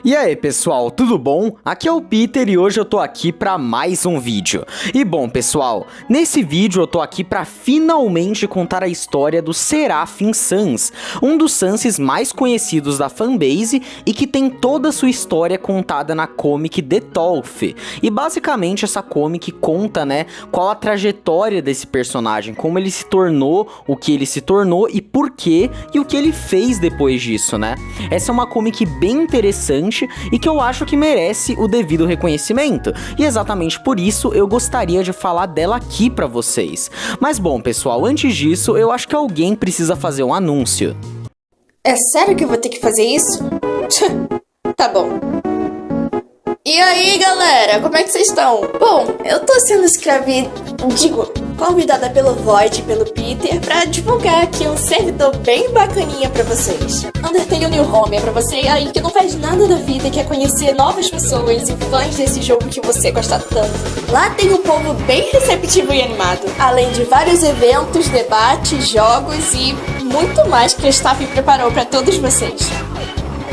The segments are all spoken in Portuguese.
E aí pessoal, tudo bom? Aqui é o Peter e hoje eu tô aqui pra mais um vídeo. E bom pessoal, nesse vídeo eu tô aqui pra finalmente contar a história do Seraphim Sans, um dos Sanses mais conhecidos da fanbase e que tem toda a sua história contada na comic The Tolf. E basicamente essa comic conta, né, qual a trajetória desse personagem, como ele se tornou, o que ele se tornou e por quê, e o que ele fez depois disso, né? Essa é uma comic bem interessante e que eu acho que merece o devido reconhecimento, e exatamente por isso eu gostaria de falar dela aqui pra vocês. Mas bom pessoal, antes disso eu acho que alguém precisa fazer um anúncio. É sério que eu vou ter que fazer isso? Tá bom. E aí galera, como é que vocês estão? Bom, eu tô sendo convidada pelo Void e pelo Peter pra divulgar aqui um servidor bem bacaninha pra vocês. Undertale New Home é pra você aí que não faz nada da vida e quer conhecer novas pessoas e fãs desse jogo que você gosta tanto. Lá tem um povo bem receptivo e animado, além de vários eventos, debates, jogos e muito mais que a staff preparou pra todos vocês.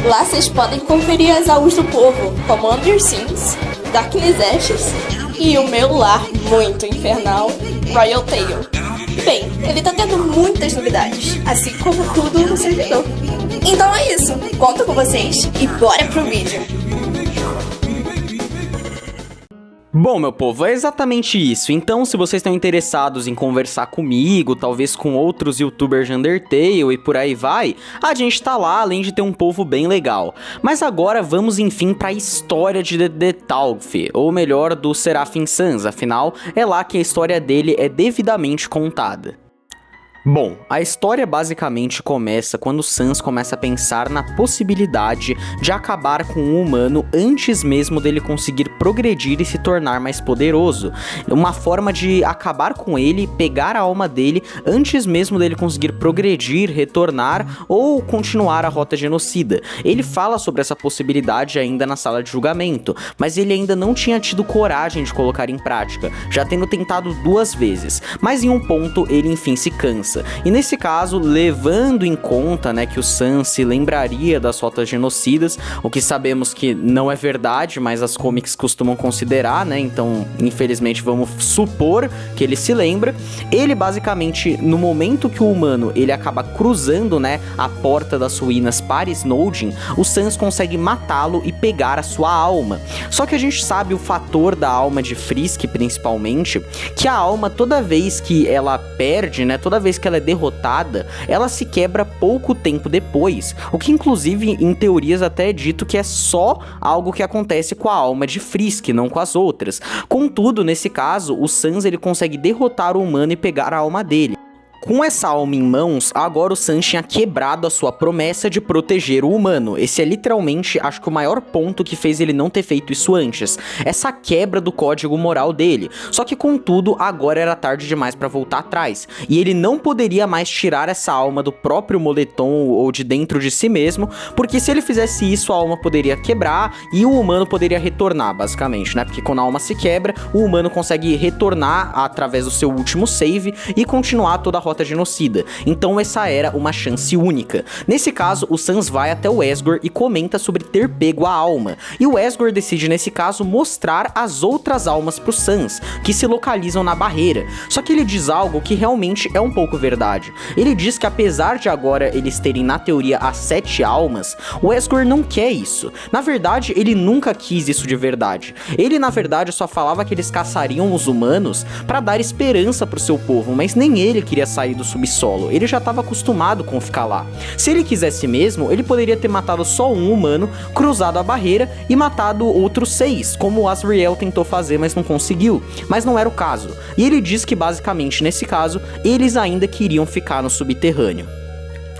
Lá vocês podem conferir as AUs do povo, como Under Sims, Darkness Ashes e o meu lar muito infernal, Royal Tail. Bem, ele tá tendo muitas novidades, assim como tudo no servidor. Então é isso, conto com vocês e bora pro vídeo! Bom, meu povo, é exatamente isso. Então, se vocês estão interessados em conversar comigo, talvez com outros youtubers de Undertale e por aí vai, a gente tá lá, além de ter um povo bem legal. Mas agora vamos, enfim, pra história de The Tolf, ou melhor, do Seraphim Sans, afinal, é lá que a história dele é devidamente contada. Bom, a história basicamente começa quando Sans começa a pensar na possibilidade de acabar com o humano antes mesmo dele conseguir progredir e se tornar mais poderoso. Uma forma de acabar com ele, pegar a alma dele antes mesmo dele conseguir progredir, retornar ou continuar a rota genocida. Ele fala sobre essa possibilidade ainda na sala de julgamento, mas ele ainda não tinha tido coragem de colocar em prática, já tendo tentado 2 vezes, mas em um ponto ele enfim se cansa. E nesse caso, levando em conta, né, que o Sans se lembraria das rotas genocidas, o que sabemos que não é verdade, mas as comics costumam considerar, né, então infelizmente vamos supor que ele se lembra. Ele basicamente, no momento que o humano ele acaba cruzando, né, a porta das ruínas para Snowdin, o Sans consegue matá-lo e pegar a sua alma. Só que a gente sabe o fator da alma de Frisk, principalmente, que a alma, toda vez que ela perde, né, toda vez que ela é derrotada, ela se quebra pouco tempo depois, o que inclusive em teorias até é dito que é só algo que acontece com a alma de Frisk, não com as outras. Contudo, nesse caso, o Sans ele consegue derrotar o humano e pegar a alma dele. Com essa alma em mãos, agora o Sans tinha quebrado a sua promessa de proteger o humano. Esse é literalmente, acho que o maior ponto que fez ele não ter feito isso antes. Essa quebra do código moral dele. Só que contudo, agora era tarde demais pra voltar atrás. E ele não poderia mais tirar essa alma do próprio moletom ou de dentro de si mesmo, porque se ele fizesse isso, a alma poderia quebrar e o humano poderia retornar, basicamente, né? Porque quando a alma se quebra, o humano consegue retornar através do seu último save e continuar toda a rota genocida. Então essa era uma chance única. Nesse caso, o Sans vai até o Asgore e comenta sobre ter pego a alma. E o Asgore decide, nesse caso, mostrar as outras almas pro Sans, que se localizam na barreira. Só que ele diz algo que realmente é um pouco verdade. Ele diz que apesar de agora eles terem, na teoria, as 7 almas, o Asgore não quer isso. Na verdade, ele nunca quis isso de verdade. Ele, na verdade, só falava que eles caçariam os humanos pra dar esperança pro seu povo, mas nem ele queria sair do subsolo, ele já estava acostumado com ficar lá. Se ele quisesse mesmo, ele poderia ter matado só um humano, cruzado a barreira e matado outros 6, como o Asriel tentou fazer, mas não conseguiu. Mas não era o caso. E ele diz que basicamente nesse caso, eles ainda queriam ficar no subterrâneo.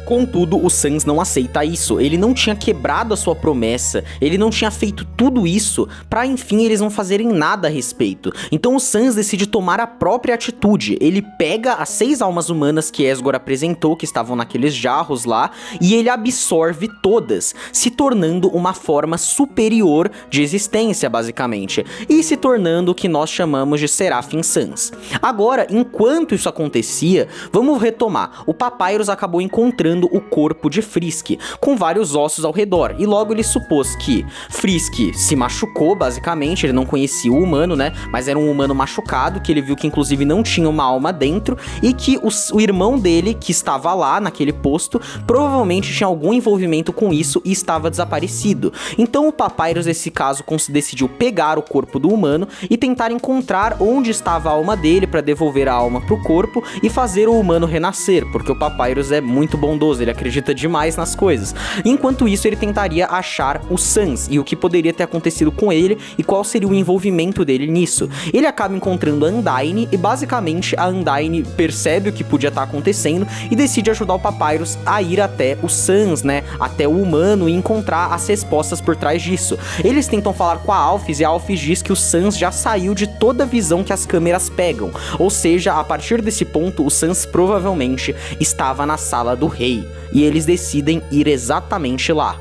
Contudo, o Sans não aceita isso, ele não tinha quebrado a sua promessa, ele não tinha feito tudo isso pra enfim eles não fazerem nada a respeito. Então o Sans decide tomar a própria atitude, ele pega as 6 almas humanas que Asgore apresentou, que estavam naqueles jarros lá, e ele absorve todas, se tornando uma forma superior de existência, basicamente, e se tornando o que nós chamamos de Seraphim Sans. Agora, enquanto isso acontecia, vamos retomar, o Papyrus acabou encontrando mostrando o corpo de Frisk, com vários ossos ao redor, e logo ele supôs que Frisk se machucou, basicamente, ele não conhecia o humano, né, mas era um humano machucado, que ele viu que inclusive não tinha uma alma dentro, e que o irmão dele, que estava lá naquele posto, provavelmente tinha algum envolvimento com isso e estava desaparecido. Então o Papyrus, nesse caso, decidiu pegar o corpo do humano e tentar encontrar onde estava a alma dele para devolver a alma pro corpo e fazer o humano renascer, porque o Papyrus é muito bondoso, ele acredita demais nas coisas. Enquanto isso, ele tentaria achar o Sans e o que poderia ter acontecido com ele e qual seria o envolvimento dele nisso. Ele acaba encontrando a Undyne e basicamente a Undyne percebe o que podia estar acontecendo e decide ajudar o Papyrus a ir até o Sans, né, até o humano, e encontrar as respostas por trás disso. Eles tentam falar com a Alphys e a Alphys diz que o Sans já saiu de toda a visão que as câmeras pegam, ou seja, a partir desse ponto o Sans provavelmente estava na sala do rei, e eles decidem ir exatamente lá.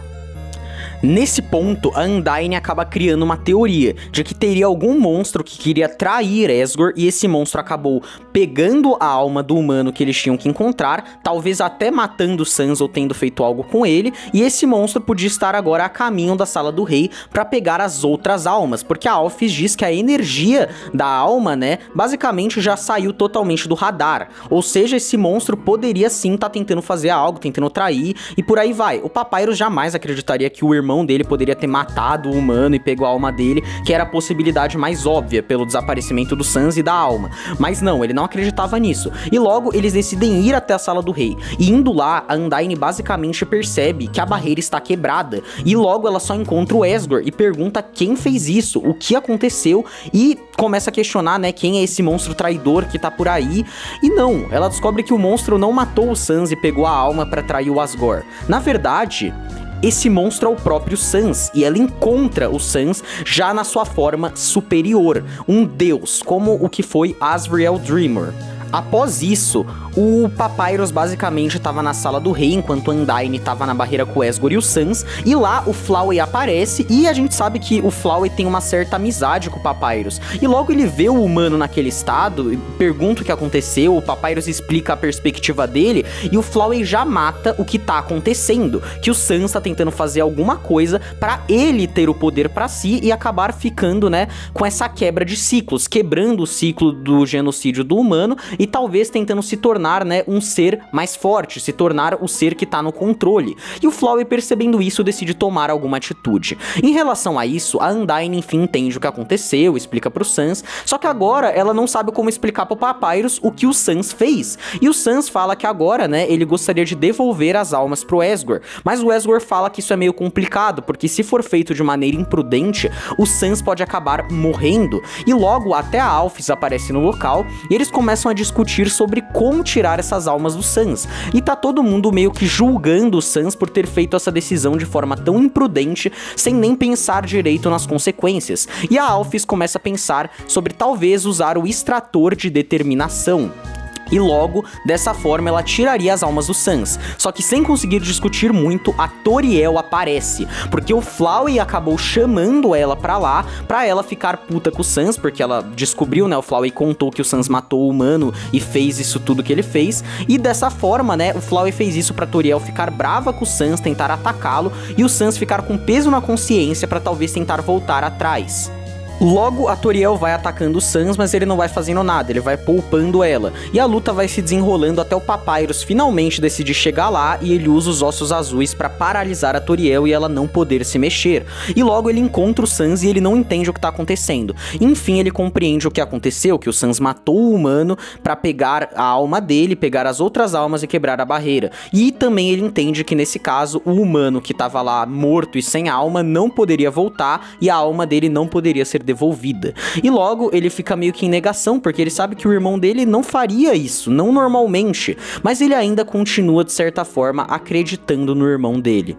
Nesse ponto, a Undyne acaba criando uma teoria de que teria algum monstro que queria trair Asgore, e esse monstro acabou pegando a alma do humano que eles tinham que encontrar, talvez até matando o Sans ou tendo feito algo com ele, e esse monstro podia estar agora a caminho da sala do rei para pegar as outras almas, porque a Alphys diz que a energia da alma, né, basicamente já saiu totalmente do radar, ou seja, esse monstro poderia sim estar tentando fazer algo, tentando trair, e por aí vai. O Papyrus jamais acreditaria que o irmão dele poderia ter matado o humano e pegou a alma dele, que era a possibilidade mais óbvia pelo desaparecimento do Sans e da alma. Mas não, ele não acreditava nisso. E logo eles decidem ir até a sala do rei. E indo lá, a Undyne basicamente percebe que a barreira está quebrada. E logo ela só encontra o Asgore e pergunta quem fez isso, o que aconteceu, e começa a questionar, né, quem é esse monstro traidor que tá por aí. E não, ela descobre que o monstro não matou o Sans e pegou a alma para trair o Asgore. Na verdade, esse monstro é o próprio Sans, e ela encontra o Sans já na sua forma superior, um deus, como o que foi Asriel Dreemurr. Após isso, o Papyrus basicamente estava na sala do rei, enquanto a Undyne estava na barreira com o Asgore e o Sans, e lá o Flowey aparece, e a gente sabe que o Flowey tem uma certa amizade com o Papyrus, e logo ele vê o humano naquele estado, e pergunta o que aconteceu, o Papyrus explica a perspectiva dele, e o Flowey já mata o que tá acontecendo, que o Sans tá tentando fazer alguma coisa para ele ter o poder para si e acabar ficando, né, com essa quebra de ciclos, quebrando o ciclo do genocídio do humano, e talvez tentando se tornar, né, um ser mais forte, se tornar o ser que tá no controle. E o Flowey, percebendo isso, decide tomar alguma atitude. Em relação a isso, a Undyne, enfim, entende o que aconteceu, explica pro Sans, só que agora ela não sabe como explicar pro Papyrus o que o Sans fez. E o Sans fala que agora, né, ele gostaria de devolver as almas pro Asgore, mas o Asgore fala que isso é meio complicado, porque se for feito de maneira imprudente, o Sans pode acabar morrendo. E logo até a Alphys aparece no local, e eles começam a discutir sobre como tirar essas almas do Sans, e tá todo mundo meio que julgando o Sans por ter feito essa decisão de forma tão imprudente, sem nem pensar direito nas consequências, e a Alphys começa a pensar sobre talvez usar o extrator de determinação. E logo, dessa forma, ela tiraria as almas do Sans. Só que sem conseguir discutir muito, a Toriel aparece, porque o Flowey acabou chamando ela pra lá, pra ela ficar puta com o Sans, porque ela descobriu, né, o Flowey contou que o Sans matou o humano e fez isso tudo que ele fez, e dessa forma, né, o Flowey fez isso pra Toriel ficar brava com o Sans, tentar atacá-lo, e o Sans ficar com peso na consciência pra talvez tentar voltar atrás. Logo, a Toriel vai atacando o Sans, mas ele não vai fazendo nada, ele vai poupando ela. E a luta vai se desenrolando até o Papyrus finalmente decidir chegar lá, e ele usa os ossos azuis pra paralisar a Toriel e ela não poder se mexer. E logo ele encontra o Sans e ele não entende o que tá acontecendo. Enfim, ele compreende o que aconteceu, que o Sans matou o humano pra pegar a alma dele, pegar as outras almas e quebrar a barreira. E também ele entende que nesse caso, o humano que tava lá morto e sem alma não poderia voltar, e a alma dele não poderia ser devolvida. E logo ele fica meio que em negação, porque ele sabe que o irmão dele não faria isso, não normalmente, mas ele ainda continua de certa forma acreditando no irmão dele.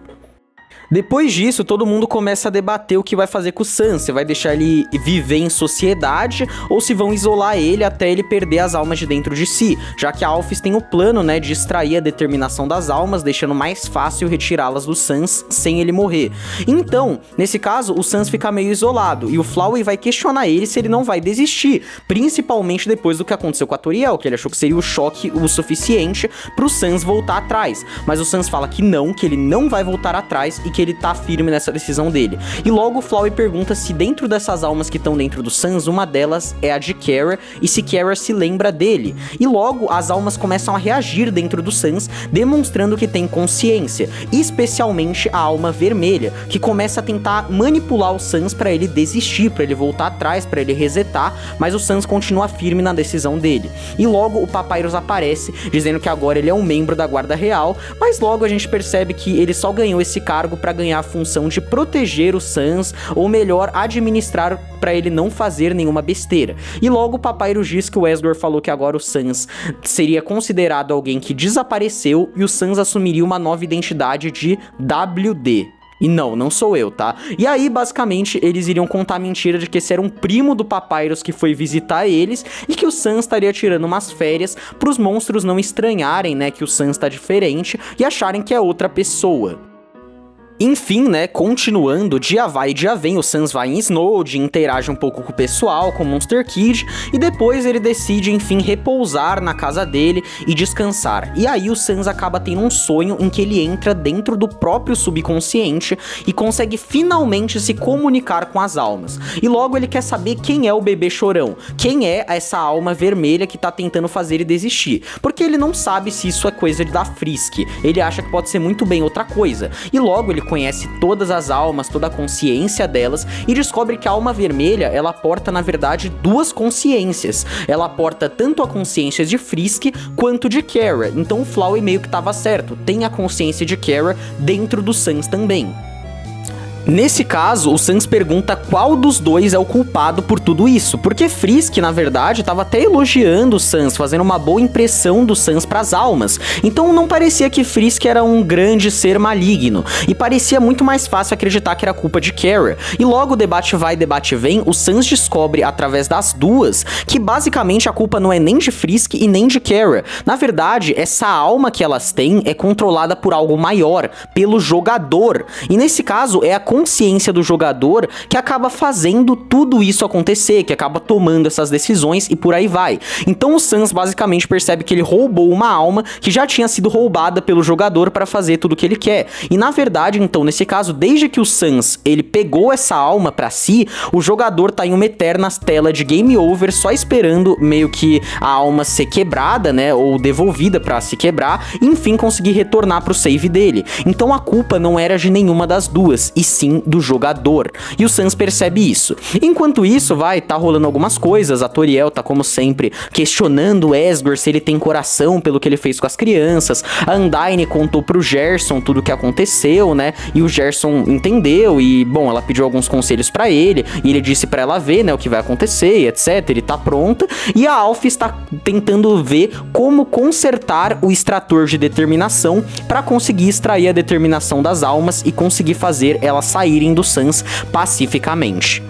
Depois disso, todo mundo começa a debater o que vai fazer com o Sans, se vai deixar ele viver em sociedade ou se vão isolar ele até ele perder as almas de dentro de si, já que a Alphys tem o plano, né, de extrair a determinação das almas, deixando mais fácil retirá-las do Sans sem ele morrer. Então, nesse caso, o Sans fica meio isolado e o Flowey vai questionar ele se ele não vai desistir, principalmente depois do que aconteceu com a Toriel, que ele achou que seria o choque o suficiente pro Sans voltar atrás, mas o Sans fala que ele não vai voltar atrás e que ele tá firme nessa decisão dele. E logo o Flowey pergunta se dentro dessas almas que estão dentro do Sans, uma delas é a de Kara e se Kara se lembra dele. E logo as almas começam a reagir dentro do Sans, demonstrando que tem consciência, especialmente a alma vermelha, que começa a tentar manipular o Sans para ele desistir, para ele voltar atrás, para ele resetar, mas o Sans continua firme na decisão dele. E logo o Papyrus aparece, dizendo que agora ele é um membro da Guarda Real, mas logo a gente percebe que ele só ganhou esse cargo para ganhar a função de proteger o Sans, ou melhor, administrar para ele não fazer nenhuma besteira. E logo o Papyrus diz que o Asgore falou que agora o Sans seria considerado alguém que desapareceu e o Sans assumiria uma nova identidade de WD. E não sou eu, tá? E aí, basicamente, eles iriam contar a mentira de que esse era um primo do Papyrus que foi visitar eles e que o Sans estaria tirando umas férias pros monstros não estranharem, né, que o Sans tá diferente e acharem que é outra pessoa. Enfim, né, continuando, dia vai e dia vem, o Sans vai em Snowd, interage um pouco com o pessoal, com o Monster Kid, e depois ele decide, enfim, repousar na casa dele e descansar. E aí o Sans acaba tendo um sonho em que ele entra dentro do próprio subconsciente e consegue finalmente se comunicar com as almas. E logo ele quer saber quem é o bebê chorão, quem é essa alma vermelha que tá tentando fazer ele desistir, porque ele não sabe se isso é coisa da Frisk, ele acha que pode ser muito bem outra coisa, e logo ele conhece todas as almas, toda a consciência delas e descobre que a alma vermelha, ela porta na verdade duas consciências. Ela porta tanto a consciência de Frisk quanto de Kara. Então o Flowey meio que tava certo, tem a consciência de Kara dentro do Sans também. Nesse caso, o Sans pergunta qual dos dois é o culpado por tudo isso, porque Frisk, na verdade, estava até elogiando o Sans, fazendo uma boa impressão do Sans pras almas, então não parecia que Frisk era um grande ser maligno, e parecia muito mais fácil acreditar que era culpa de Kara. E logo o debate vai, debate vem, o Sans descobre, através das duas, que basicamente a culpa não é nem de Frisk e nem de Kara. Na verdade, essa alma que elas têm é controlada por algo maior, pelo jogador, e nesse caso é a consciência do jogador que acaba fazendo tudo isso acontecer, que acaba tomando essas decisões e por aí vai. Então o Sans basicamente percebe que ele roubou uma alma que já tinha sido roubada pelo jogador para fazer tudo o que ele quer. E na verdade, então, nesse caso, desde que o Sans ele pegou essa alma para si, o jogador tá em uma eterna tela de game over, só esperando meio que a alma ser quebrada, né, ou devolvida para se quebrar, e enfim conseguir retornar pro save dele. Então a culpa não era de nenhuma das duas, e sim do jogador. E o Sans percebe isso. Enquanto isso, tá rolando algumas coisas. A Toriel tá, como sempre, questionando o Asgore se ele tem coração pelo que ele fez com as crianças. A Undyne contou pro Gerson tudo o que aconteceu, né? E o Gerson entendeu e, bom, ela pediu alguns conselhos pra ele. E ele disse pra ela ver, né, o que vai acontecer, etc. Ele tá pronta. E a Alphys tá tentando ver como consertar o extrator de determinação pra conseguir extrair a determinação das almas e conseguir fazer elas saírem do Sans pacificamente.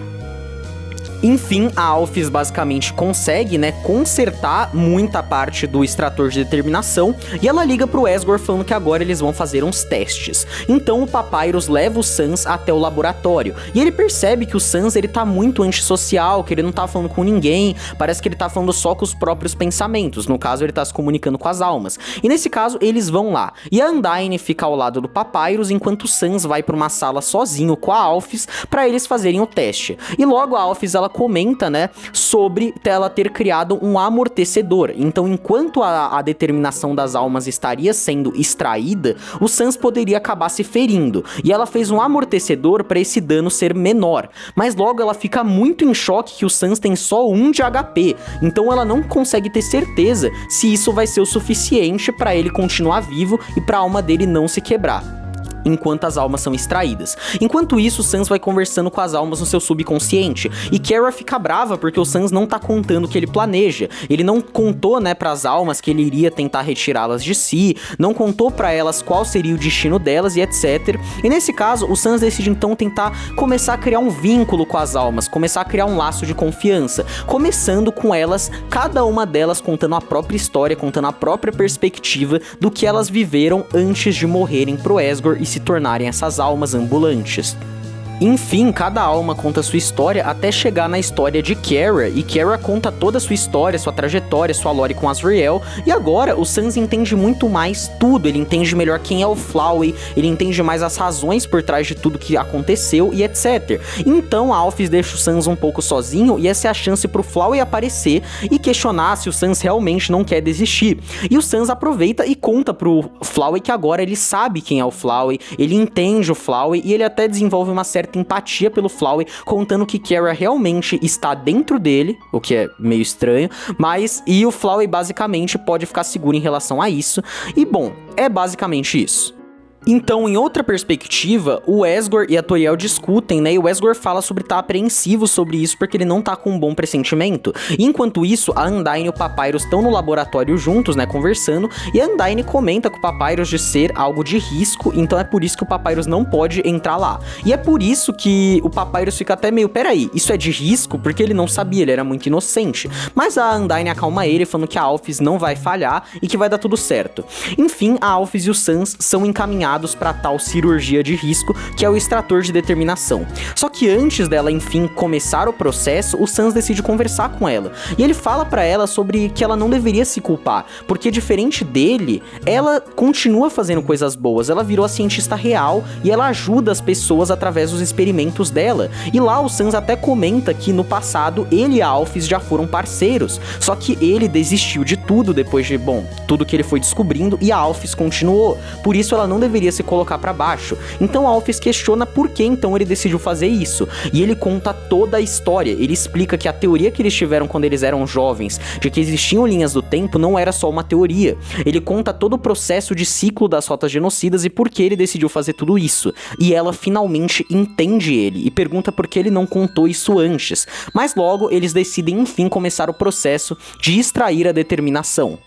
Enfim, a Alphys basicamente consegue, né, consertar muita parte do extrator de determinação e ela liga pro Asgore falando que agora eles vão fazer uns testes. Então o Papyrus leva o Sans até o laboratório e ele percebe que o Sans ele tá muito antissocial, que ele não tá falando com ninguém, parece que ele tá falando só com os próprios pensamentos, no caso ele tá se comunicando com as almas. E nesse caso eles vão lá e a Undyne fica ao lado do Papyrus enquanto o Sans vai pra uma sala sozinho com a Alphys pra eles fazerem o teste. E logo a Alphys ela comenta, né, sobre ela ter criado um amortecedor. Então, enquanto a determinação das almas estaria sendo extraída, o Sans poderia acabar se ferindo. E ela fez um amortecedor para esse dano ser menor. Mas logo ela fica muito em choque que o Sans tem só 1 de HP. Então ela não consegue ter certeza se isso vai ser o suficiente para ele continuar vivo e para a alma dele não se quebrar. enquanto as almas são extraídas. Enquanto isso, o Sans vai conversando com as almas no seu subconsciente, e Kara fica brava porque o Sans não tá contando o que ele planeja. Ele não contou, né, pras almas que ele iria tentar retirá-las de si, não contou pra elas qual seria o destino delas e etc. E nesse caso, o Sans decide então tentar começar a criar um vínculo com as almas, começar a criar um laço de confiança, começando com elas, cada uma delas contando a própria história, contando a própria perspectiva do que elas viveram antes de morrerem pro Asgore e se tornarem essas almas ambulantes. Enfim, cada alma conta sua história até chegar na história de Kara, e Kara conta toda a sua história, sua trajetória, sua lore com Azrael, e agora o Sans entende muito mais tudo, ele entende melhor quem é o Flowey, ele entende mais as razões por trás de tudo que aconteceu e etc. Então a Alphys deixa o Sans um pouco sozinho, e essa é a chance pro Flowey aparecer e questionar se o Sans realmente não quer desistir. E o Sans aproveita e conta pro Flowey que agora ele sabe quem é o Flowey, ele entende o Flowey, e ele até desenvolve uma certa empatia pelo Flowey, contando que Kara realmente está dentro dele, o que é meio estranho, e o Flowey basicamente pode ficar seguro em relação a isso, e bom, é basicamente isso. Então, em outra perspectiva, o Asgore e a Toriel discutem, né, e o Asgore fala sobre estar apreensivo sobre isso porque ele não tá com um bom pressentimento. E, enquanto isso, a Undyne e o Papyrus estão no laboratório juntos, né, conversando, e a Undyne comenta com o Papyrus de ser algo de risco, então é por isso que o Papyrus não pode entrar lá. E é por isso que o Papyrus fica até meio, peraí, isso é de risco? Porque ele não sabia, ele era muito inocente. Mas a Undyne acalma ele, falando que a Alphys não vai falhar e que vai dar tudo certo. Enfim, a Alphys e o Sans são encaminhados para tal cirurgia de risco, que é o extrator de determinação. Só que antes dela, enfim, começar o processo, o Sans decide conversar com ela. E ele fala para ela sobre que ela não deveria se culpar, porque diferente dele, ela continua fazendo coisas boas, ela virou a cientista real e ela ajuda as pessoas através dos experimentos dela. E lá o Sans até comenta que no passado ele e a Alphys já foram parceiros, só que ele desistiu de tudo depois de, tudo que ele foi descobrindo, e a Alphys continuou. Por isso ela não deveria se colocar pra baixo. Então a Alphys questiona por que então ele decidiu fazer isso, e ele conta toda a história. Ele explica que a teoria que eles tiveram quando eles eram jovens, de que existiam linhas do tempo, não era só uma teoria. Ele conta todo o processo de ciclo das rotas genocidas e por que ele decidiu fazer tudo isso. E ela finalmente entende ele e pergunta por que ele não contou isso antes. Mas logo eles decidem enfim começar o processo de extrair a determinação.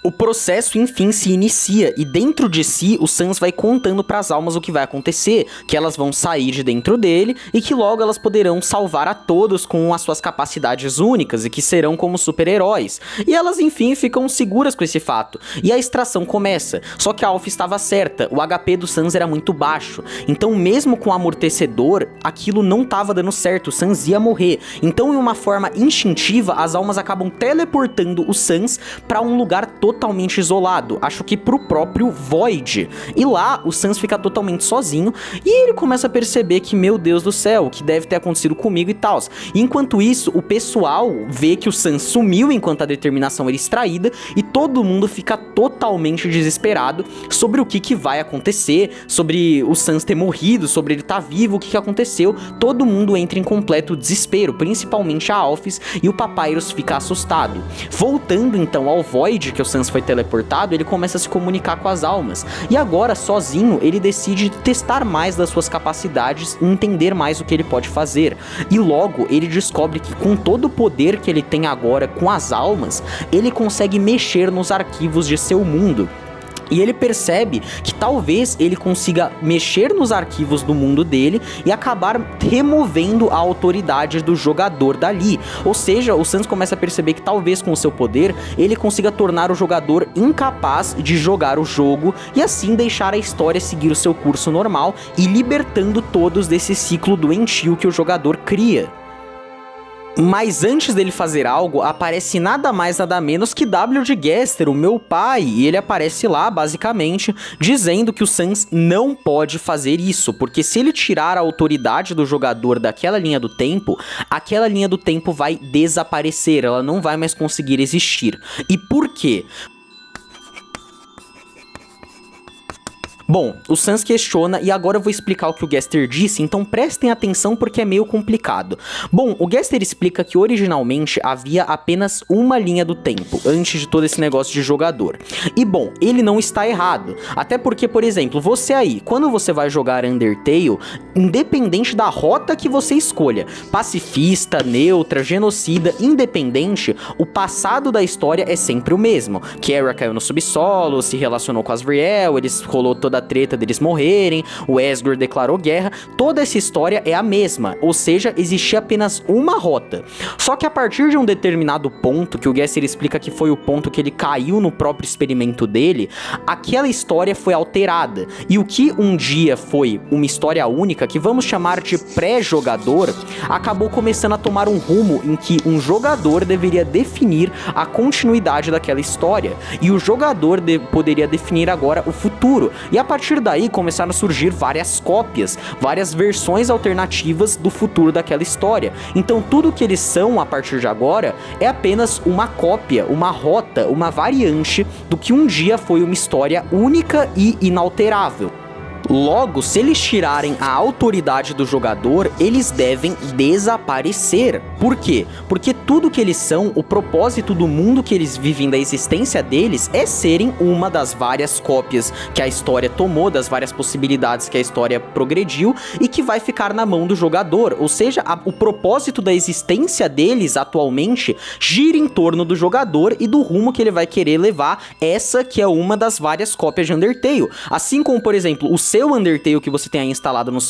O processo, enfim, se inicia, e dentro de si, o Sans vai contando pras almas o que vai acontecer, que elas vão sair de dentro dele, e que logo elas poderão salvar a todos com as suas capacidades únicas, e que serão como super-heróis. E elas, enfim, ficam seguras com esse fato. E a extração começa, só que a Alphys estava certa, o HP do Sans era muito baixo, então mesmo com o amortecedor, aquilo não estava dando certo, o Sans ia morrer. Então, em uma forma instintiva, as almas acabam teleportando o Sans para um lugar totalmente isolado, acho que pro próprio Void. E lá, o Sans fica totalmente sozinho, e ele começa a perceber que, meu Deus do céu, o que deve ter acontecido comigo e tal. Enquanto isso, o pessoal vê que o Sans sumiu enquanto a determinação era extraída, e todo mundo fica totalmente desesperado sobre o que vai acontecer, sobre o Sans ter morrido, sobre ele estar vivo, o que aconteceu. Todo mundo entra em completo desespero, principalmente a Alphys, e o Papyrus fica assustado. Voltando então ao Void, que o Sans foi teleportado, ele começa a se comunicar com as almas, e agora, sozinho, ele decide testar mais das suas capacidades e entender mais o que ele pode fazer, e logo ele descobre que com todo o poder que ele tem agora com as almas, ele consegue mexer nos arquivos de seu mundo. E ele percebe que talvez ele consiga mexer nos arquivos do mundo dele e acabar removendo a autoridade do jogador dali. Ou seja, o Sans começa a perceber que talvez com o seu poder ele consiga tornar o jogador incapaz de jogar o jogo e assim deixar a história seguir o seu curso normal e libertando todos desse ciclo doentio que o jogador cria. Mas antes dele fazer algo, aparece nada mais nada menos que W de Gaster, o meu pai, e ele aparece lá, basicamente, dizendo que o Sans não pode fazer isso, porque se ele tirar a autoridade do jogador daquela linha do tempo, aquela linha do tempo vai desaparecer, ela não vai mais conseguir existir. E por quê? Bom, o Sans questiona e agora eu vou explicar o que o Gaster disse, então prestem atenção porque é meio complicado. Bom, o Gaster explica que originalmente havia apenas uma linha do tempo, antes de todo esse negócio de jogador. E bom, ele não está errado, até porque, por exemplo, você aí, quando você vai jogar Undertale, independente da rota que você escolha, pacifista, neutra, genocida, independente, o passado da história é sempre o mesmo. Kara caiu no subsolo, se relacionou com Asriel, rolou toda a treta deles morrerem, o Asgore declarou guerra, toda essa história é a mesma, ou seja, existia apenas uma rota. Só que a partir de um determinado ponto, que o Gaster explica que foi o ponto que ele caiu no próprio experimento dele, aquela história foi alterada, e o que um dia foi uma história única, que vamos chamar de pré-jogador, acabou começando a tomar um rumo em que um jogador deveria definir a continuidade daquela história, e o jogador poderia definir agora o futuro, e a partir daí começaram a surgir várias cópias, várias versões alternativas do futuro daquela história. Então tudo que eles são a partir de agora é apenas uma cópia, uma rota, uma variante do que um dia foi uma história única e inalterável. Logo, se eles tirarem a autoridade do jogador, eles devem desaparecer. Por quê? Porque tudo que eles são, o propósito do mundo que eles vivem, da existência deles, é serem uma das várias cópias que a história tomou, das várias possibilidades que a história progrediu e que vai ficar na mão do jogador. Ou seja, o propósito da existência deles atualmente gira em torno do jogador e do rumo que ele vai querer levar essa que é uma das várias cópias de Undertale. Assim como, por exemplo, o seu Undertale que você tem aí instalado no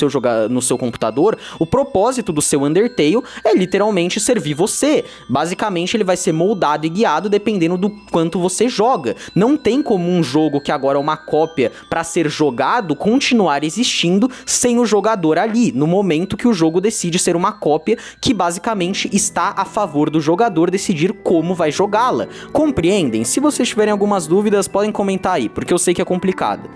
seu computador, o propósito do seu Undertale é literalmente servir você. Basicamente ele vai ser moldado e guiado dependendo do quanto você joga. Não tem como um jogo que agora é uma cópia para ser jogado continuar existindo sem o jogador ali, no momento que o jogo decide ser uma cópia que basicamente está a favor do jogador decidir como vai jogá-la. Compreendem? Se vocês tiverem algumas dúvidas podem comentar aí, porque eu sei que é complicado.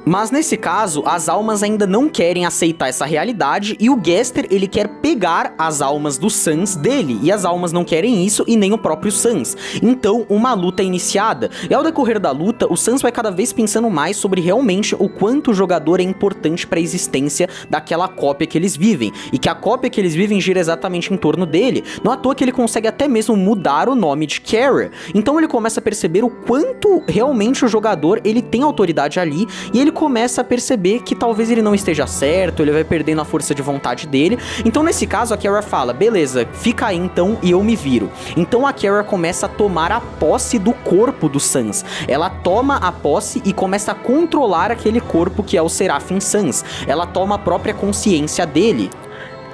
Mas nesse caso, as almas ainda não querem aceitar essa realidade e o Gaster, ele quer pegar as almas do Sans dele, e as almas não querem isso e nem o próprio Sans. Então, uma luta é iniciada, e ao decorrer da luta, o Sans vai cada vez pensando mais sobre realmente o quanto o jogador é importante para a existência daquela cópia que eles vivem, e que a cópia que eles vivem gira exatamente em torno dele. Não à toa que ele consegue até mesmo mudar o nome de Kara. Então ele começa a perceber o quanto realmente o jogador, ele tem autoridade ali, e ele começa a perceber que talvez ele não esteja certo, ele vai perdendo a força de vontade dele. Então nesse caso a Kara fala, beleza, fica aí então e eu me viro. Então a Kara começa a tomar a posse do corpo do Sans. Ela toma a posse e começa a controlar aquele corpo que é o Seraphim Sans. Ela toma a própria consciência dele.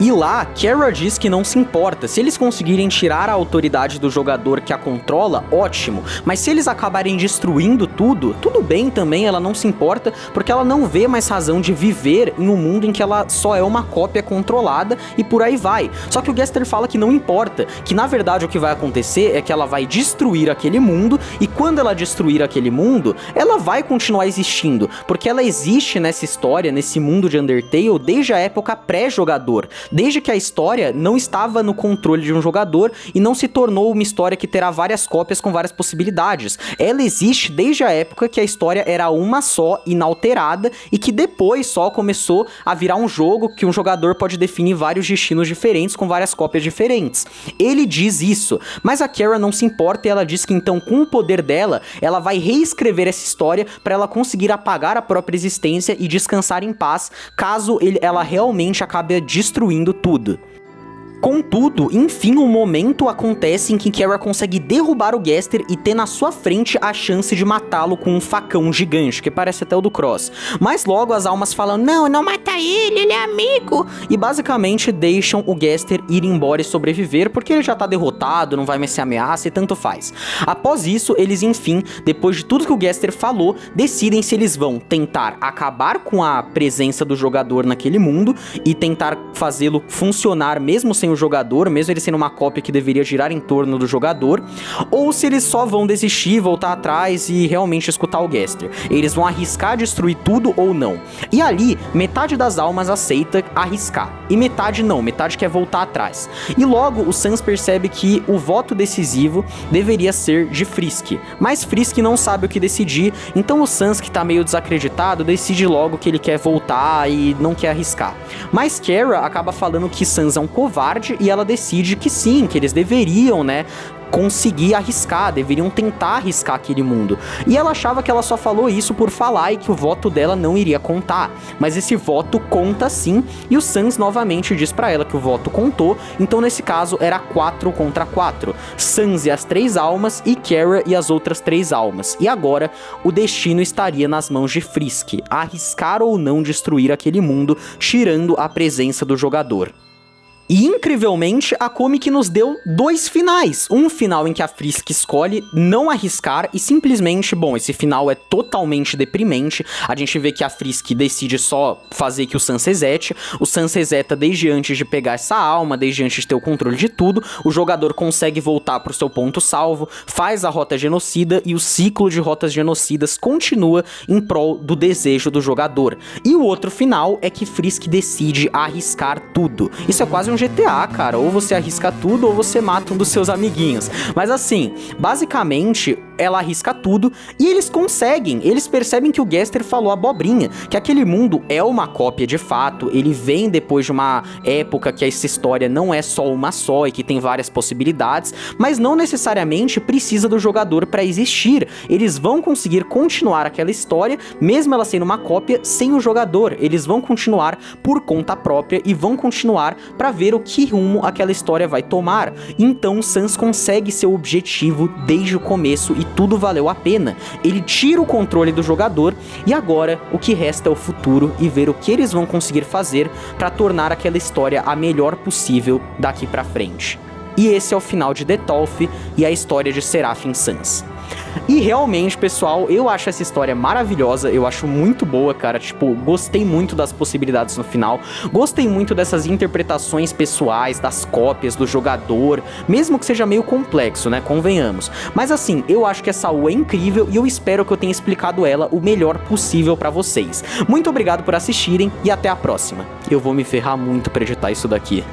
E lá, Kara diz que não se importa, se eles conseguirem tirar a autoridade do jogador que a controla, ótimo, mas se eles acabarem destruindo tudo, tudo bem também, ela não se importa, porque ela não vê mais razão de viver em um mundo em que ela só é uma cópia controlada e por aí vai. Só que o Gaster fala que não importa, que na verdade o que vai acontecer é que ela vai destruir aquele mundo, e quando ela destruir aquele mundo, ela vai continuar existindo, porque ela existe nessa história, nesse mundo de Undertale, desde a época pré-jogador. Desde que a história não estava no controle de um jogador e não se tornou uma história que terá várias cópias com várias possibilidades. Ela existe desde a época que a história era uma só, inalterada, e que depois só começou a virar um jogo que um jogador pode definir vários destinos diferentes com várias cópias diferentes. Ele diz isso, mas a Kara não se importa e ela diz que então com o poder dela, ela vai reescrever essa história para ela conseguir apagar a própria existência e descansar em paz, caso ela realmente acabe destruindo tudo. Contudo, enfim, um momento acontece em que Kara consegue derrubar o Gaster e ter na sua frente a chance de matá-lo com um facão gigante, que parece até o do Cross. Mas logo as almas falam, não mata ele é amigo! E basicamente deixam o Gaster ir embora e sobreviver, porque ele já tá derrotado, não vai mais ser ameaça e tanto faz. Após isso, eles enfim, depois de tudo que o Gaster falou, decidem se eles vão tentar acabar com a presença do jogador naquele mundo e tentar fazê-lo funcionar mesmo sem sem o jogador, mesmo ele sendo uma cópia que deveria girar em torno do jogador, ou se eles só vão desistir, voltar atrás e realmente escutar o Gaster. Eles vão arriscar destruir tudo ou não. E ali, metade das almas aceita arriscar, e metade não, metade quer voltar atrás. E logo o Sans percebe que o voto decisivo deveria ser de Frisk, mas Frisk não sabe o que decidir, então o Sans, que tá meio desacreditado, decide logo que ele quer voltar e não quer arriscar. Mas Kara acaba falando que Sans é um covarde e ela decide que sim, que eles deveriam, né, conseguir arriscar, deveriam tentar arriscar aquele mundo. E ela achava que ela só falou isso por falar e que o voto dela não iria contar. Mas esse voto conta sim, e o Sans novamente diz pra ela que o voto contou, então nesse caso era 4 contra 4. Sans e as 3 almas, e Kara e as outras 3 almas. E agora, o destino estaria nas mãos de Frisk, arriscar ou não destruir aquele mundo, tirando a presença do jogador. E incrivelmente, a Comic nos deu 2 finais. Um final em que a Frisk escolhe não arriscar e simplesmente, bom, esse final é totalmente deprimente. A gente vê que a Frisk decide só fazer que o Sans resete. O Sans reseta desde antes de pegar essa alma, desde antes de ter o controle de tudo. O jogador consegue voltar pro seu ponto salvo, faz a rota genocida e o ciclo de rotas genocidas continua em prol do desejo do jogador. E o outro final é que Frisk decide arriscar tudo. Isso é quase um GTA, cara, ou você arrisca tudo ou você mata um dos seus amiguinhos. Mas assim, basicamente, ela arrisca tudo e eles conseguem, eles percebem que o Gaster falou abobrinha, que aquele mundo é uma cópia de fato, ele vem depois de uma época que essa história não é só uma só e que tem várias possibilidades, mas não necessariamente precisa do jogador para existir. Eles vão conseguir continuar aquela história, mesmo ela sendo uma cópia, sem o jogador. Eles vão continuar por conta própria e vão continuar para ver o que rumo aquela história vai tomar. Então Sans consegue seu objetivo desde o começo e tudo valeu a pena. Ele tira o controle do jogador e agora o que resta é o futuro e ver o que eles vão conseguir fazer para tornar aquela história a melhor possível daqui pra frente. E esse é o final de Detolf e a história de Seraphim Sans. E realmente, pessoal, eu acho essa história maravilhosa, eu acho muito boa, cara, tipo, gostei muito das possibilidades no final, gostei muito dessas interpretações pessoais, das cópias do jogador, mesmo que seja meio complexo, né, convenhamos. Mas assim, eu acho que essa U é incrível e eu espero que eu tenha explicado ela o melhor possível pra vocês. Muito obrigado por assistirem e até a próxima. Eu vou me ferrar muito pra editar isso daqui.